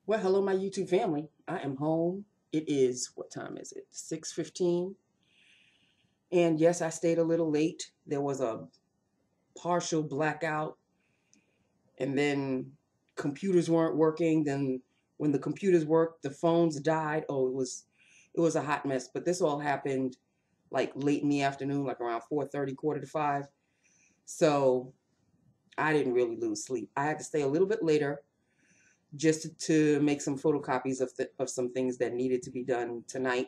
Well, hello, my YouTube family. I am home. It is, what time is it? 6:15. And yes, I stayed a little late. There was a partial blackout, and then computers weren't working. Then when the computers worked, the phones died. Oh, it was a hot mess. But this all happened like late in the afternoon, like around 4:30, quarter to 5. So I didn't really lose sleep. I had to stay a little bit later just to make some photocopies of some things that needed to be done tonight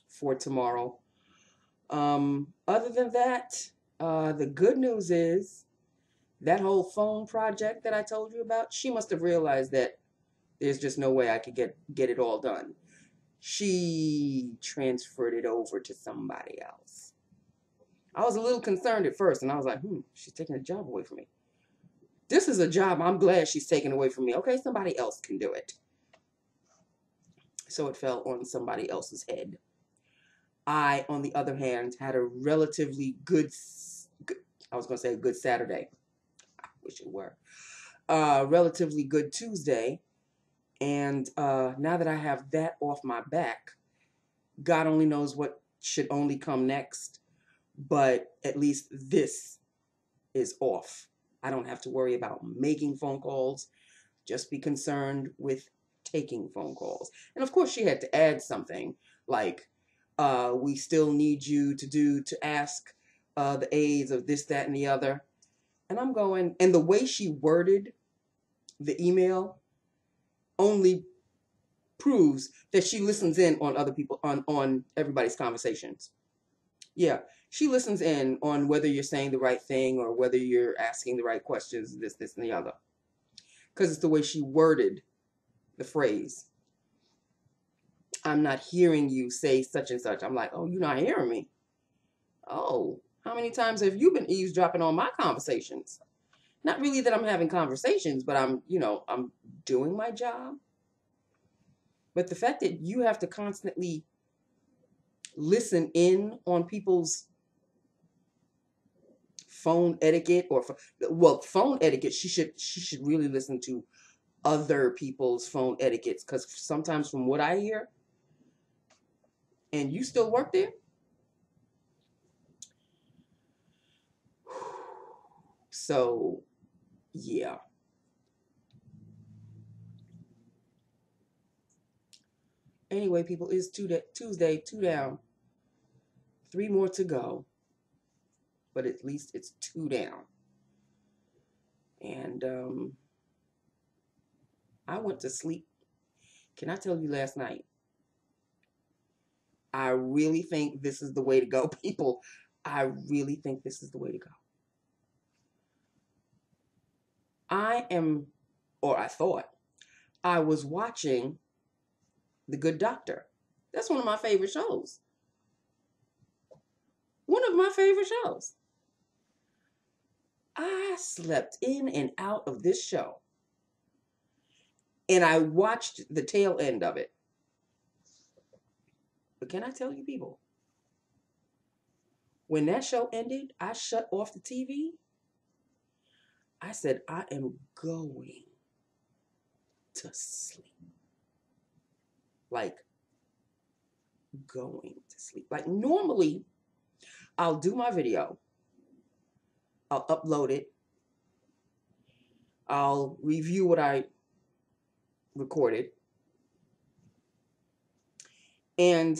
for tomorrow. Other than that, the good news is that whole phone project that I told you about, she must have realized that there's just no way I could get it all done. She transferred it over to somebody else. I was a little concerned at first, and I was like, she's taking a job away from me. This is a job I'm glad she's taking away from me. Okay, somebody else can do it. So it fell on somebody else's head. I, on the other hand, had a relatively good, I was going to say a good Saturday. I wish it were. Relatively good Tuesday. And now that I have that off my back, God only knows what should only come next. But at least this is off. I don't have to worry about making phone calls. Just be concerned with taking phone calls. And of course, she had to add something like, we still need you to ask the aides of this, that, and the other. And I'm going, and the way she worded the email only proves that she listens in on other people, on everybody's conversations. Yeah, she listens in on whether you're saying the right thing or whether you're asking the right questions, this, and the other. Because it's the way she worded the phrase. I'm not hearing you say such and such. I'm like, oh, you're not hearing me. Oh, how many times have you been eavesdropping on my conversations? Not really that I'm having conversations, but I'm doing my job. But the fact that you have to constantly listen in on people's phone etiquette phone etiquette, she should really listen to other people's phone etiquettes, because sometimes from what I hear, and you still work there? So, yeah. Anyway, people, it's Tuesday, 2 down, 3 more to go. But at least it's 2 down. And I went to sleep. Can I tell you last night? I really think this is the way to go, people. I really think this is the way to go. I thought, I was watching The Good Doctor. That's one of my favorite shows. One of my favorite shows. I slept in and out of this show. And I watched the tail end of it. But can I tell you, people? When that show ended, I shut off the TV. I said, I am going to sleep. Like, going to sleep. Like, normally, I'll do my video. I'll upload it. I'll review what I recorded. And,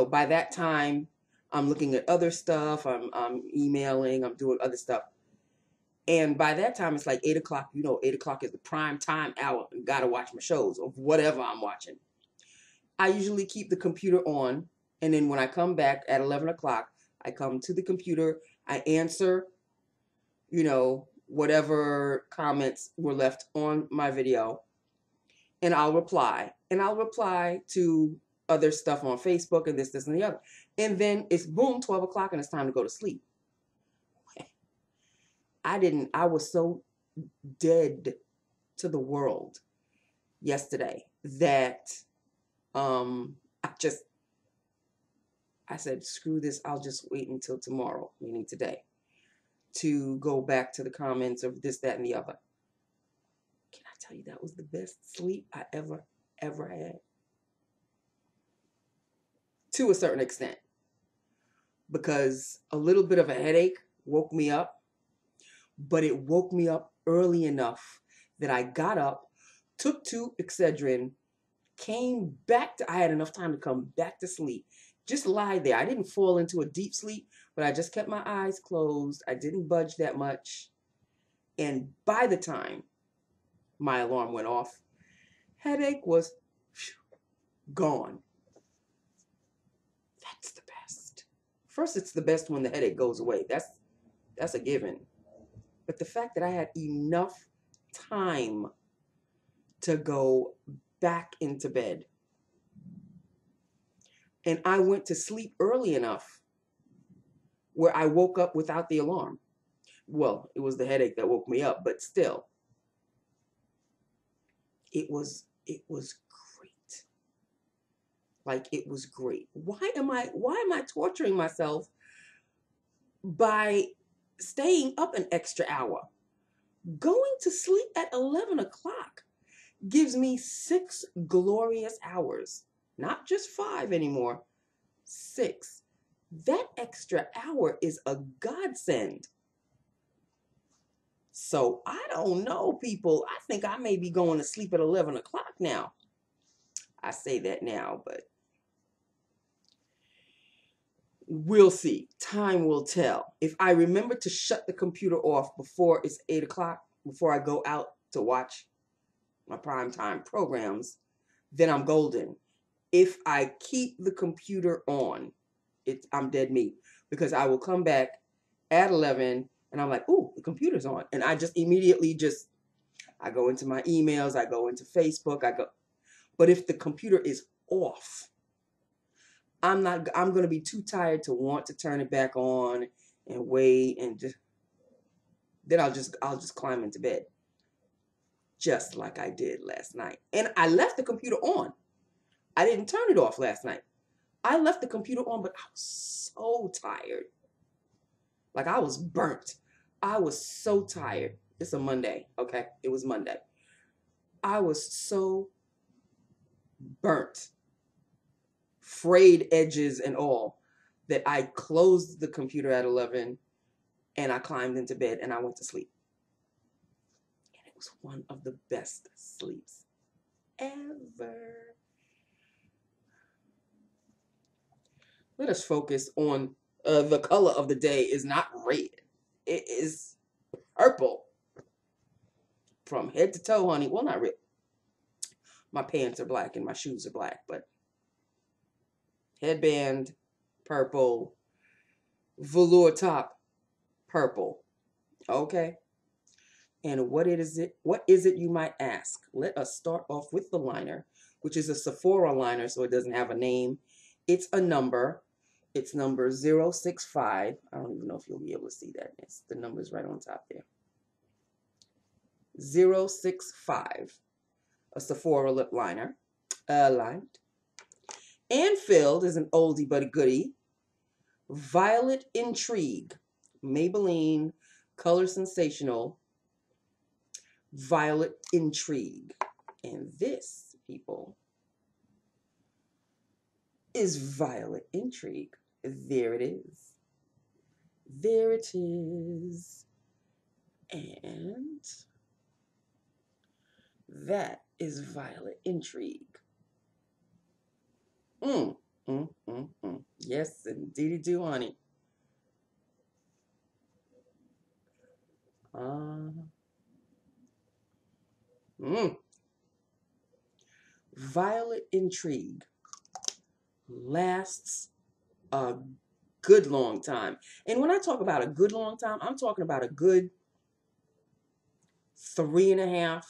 by that time, I'm looking at other stuff. I'm emailing. I'm doing other stuff. And by that time, it's like 8 o'clock. 8 o'clock is the prime time hour. And got to watch my shows of whatever I'm watching. I usually keep the computer on. And then when I come back at 11 o'clock, I come to the computer. I answer, whatever comments were left on my video. And I'll reply. And I'll reply to other stuff on Facebook and this, and the other. And then it's boom, 12 o'clock, and it's time to go to sleep. I was so dead to the world yesterday that I said, screw this, I'll just wait until tomorrow, meaning today, to go back to the comments of this, that, and the other. Can I tell tell you, that was the best sleep I ever had. To a certain extent. Because a little bit of a headache woke me up, but it woke me up early enough that I got up, took 2 Excedrin, came back to, I had enough time to come back to sleep. Just lie there. I didn't fall into a deep sleep, but I just kept my eyes closed. I didn't budge that much. And by the time my alarm went off, headache was gone. That's the best. First, it's the best when the headache goes away. That's a given. But the fact that I had enough time to go back into bed, and I went to sleep early enough where I woke up without the alarm. Well, it was the headache that woke me up, but still, it was great. Like, it was great. Why am I torturing myself by staying up an extra hour? Going to sleep at 11 o'clock gives me 6 glorious hours. Not just 5 anymore, 6. That extra hour is a godsend. So I don't know, people. I think I may be going to sleep at 11 o'clock now. I say that now, but we'll see. Time will tell. If I remember to shut the computer off before it's 8 o'clock, before I go out to watch my primetime programs, then I'm golden. If I keep the computer on, I'm dead meat, because I will come back at 11 and I'm like, ooh, the computer's on. And I just immediately I go into my emails, I go into Facebook, but if the computer is off, I'm going to be too tired to want to turn it back on and wait, and then I'll just climb into bed. Just like I did last night. And I left the computer on. I didn't turn it off last night. I left the computer on, but I was so tired. Like, I was burnt. I was so tired. It's a Monday, okay? It was Monday. I was so burnt, frayed edges and all, that I closed the computer at 11 and I climbed into bed and I went to sleep. And it was one of the best sleeps ever. Let us focus on the color of the day is not red. It is purple. From head to toe, honey. Well, not red. My pants are black and my shoes are black, but headband, purple. Velour top, purple. Okay. And what is it you might ask? Let us start off with the liner, which is a Sephora liner, so it doesn't have a name. It's a number. It's number 065. I don't even know if you'll be able to see that. The number's right on top there. 065. A Sephora lip liner. Lined. And filled is an oldie but a goodie. Violet Intrigue. Maybelline Color Sensational Violet Intrigue. And this, people, is Violet Intrigue. There it is. There it is. And that is Violet Intrigue. Yes, indeedy do, honey. Violet Intrigue lasts a good long time. And when I talk about a good long time, I'm talking about a good 3.5,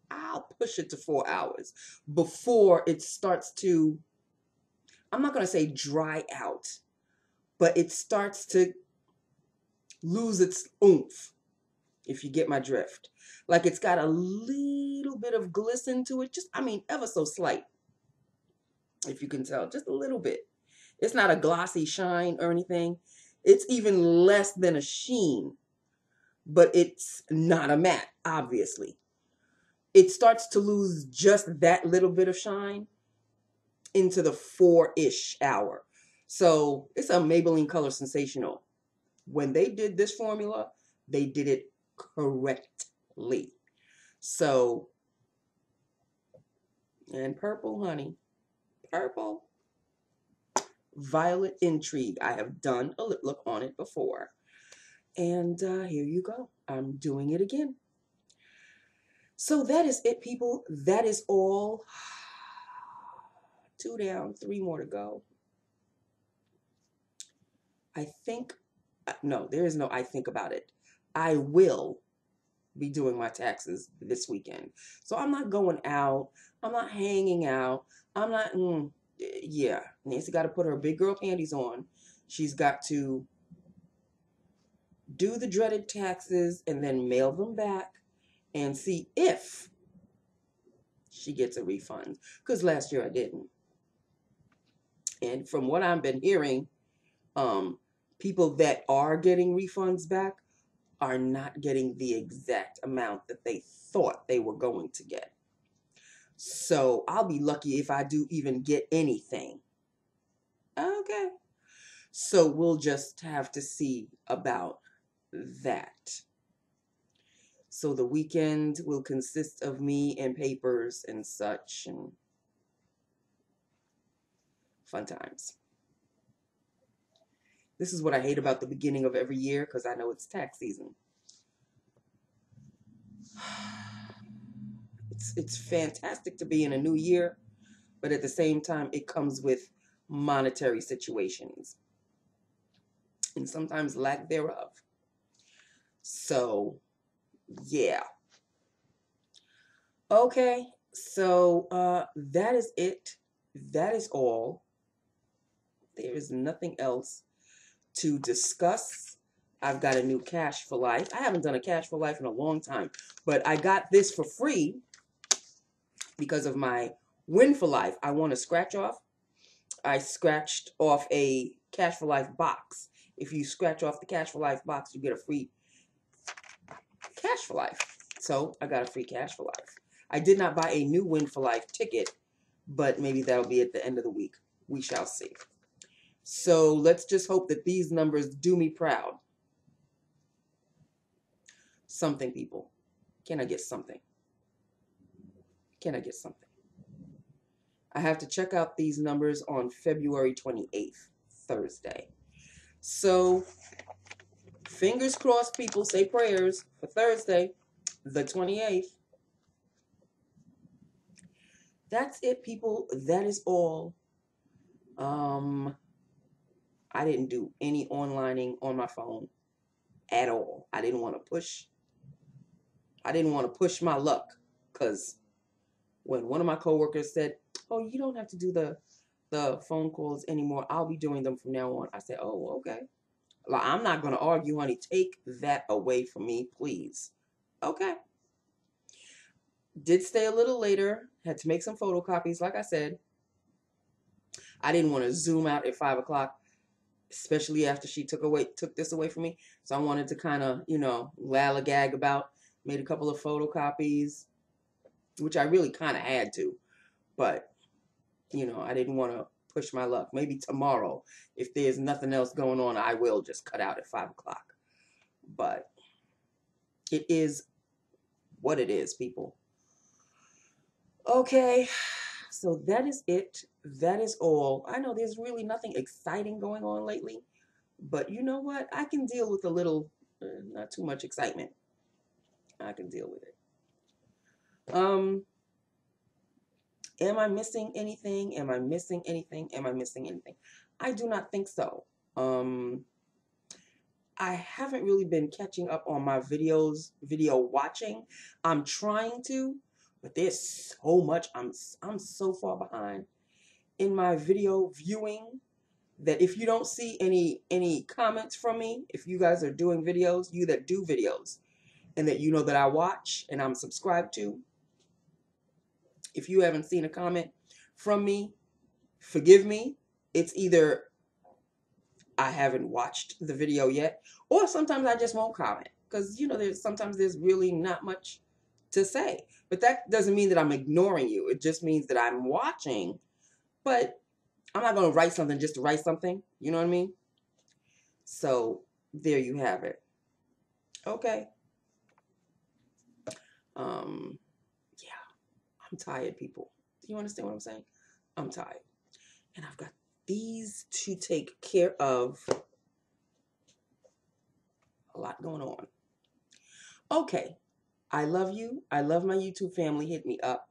I'll push it to 4 hours before it starts to, I'm not going to say dry out, but it starts to lose its oomph, if you get my drift. Like, it's got a little bit of glisten to it, ever so slight, if you can tell, just a little bit. It's not a glossy shine or anything. It's even less than a sheen, but it's not a matte, obviously. it starts to lose just that little bit of shine into the 4-ish hour. So it's a Maybelline Color Sensational. When they did this formula, they did it correctly. So, and purple, honey, purple, Violet Intrigue. I have done a lip look on it before. And here you go. I'm doing it again. So that is it, people. That is all. 2 down, 3 more to go. I think, no, there is no I think about it. I will be doing my taxes this weekend. So I'm not going out. I'm not hanging out. I'm not, yeah. Nancy got to put her big girl panties on. She's got to do the dreaded taxes and then mail them back and see if she gets a refund. Because last year I didn't. And from what I've been hearing, people that are getting refunds back are not getting the exact amount that they thought they were going to get. So I'll be lucky if I do even get anything. Okay. So we'll just have to see about that. So the weekend will consist of me and papers and such and fun times. This is what I hate about the beginning of every year because I know it's tax season. It's fantastic to be in a new year, but at the same time, it comes with monetary situations and sometimes lack thereof. So, yeah. Okay, so that is it. That is all. There is nothing else to discuss. I've got a new Cash for Life. I haven't done a Cash for Life in a long time, but I got this for free because of my Win for Life. I want to scratch off. I scratched off a Cash for Life box. If you scratch off the Cash for Life box, you get a free Cash for Life. So I got a free Cash for Life. I did not buy a new Win for Life ticket, but maybe that'll be at the end of the week. We shall see. So let's just hope that these numbers do me proud. Something, people. Can I get something? Can I get something? I have to check out these numbers on February 28th, Thursday. So, fingers crossed, people. Say prayers for Thursday, the 28th. That's it, people. That is all. I didn't do any onlining on my phone at all. I didn't want to push my luck because when one of my coworkers said, "Oh, you don't have to do the phone calls anymore. I'll be doing them from now on." I said, "Oh, okay." Like, I'm not going to argue, honey. Take that away from me, please. Okay. Did stay a little later. Had to make some photocopies, like I said. I didn't want to zoom out at 5 o'clock, especially after she took this away from me. So I wanted to kind of, lallygag about. Made a couple of photocopies, which I really kind of had to. But, I didn't want to push my luck. Maybe tomorrow, if there's nothing else going on, I will just cut out at 5 o'clock. But it is what it is, people. Okay, so that is it. That is all. I know there's really nothing exciting going on lately, but you know what? I can deal with a little, not too much excitement. I can deal with it. Am I missing anything? Am I missing anything? Am I missing anything? I do not think so. I haven't really been catching up on my video watching. I'm trying to, but there's so much. I'm so far behind in my video viewing that if you don't see any comments from me, if you guys are doing videos, you that do videos, and that you know that I watch and I'm subscribed to, if you haven't seen a comment from me, forgive me. It's either I haven't watched the video yet, or sometimes I just won't comment because sometimes there's really not much to say. But that doesn't mean that I'm ignoring you. It just means that I'm watching. But I'm not going to write something just to write something. You know what I mean? So there you have it. Okay. Yeah, I'm tired, people. Do you understand what I'm saying? I'm tired. And I've got these to take care of. A lot going on. Okay. I love you. I love my YouTube family. Hit me up.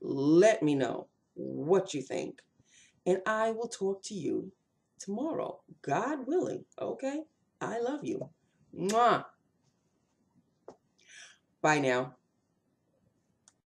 Let me know what you think. And I will talk to you tomorrow. God willing. Okay? I love you. Mwah. Bye now.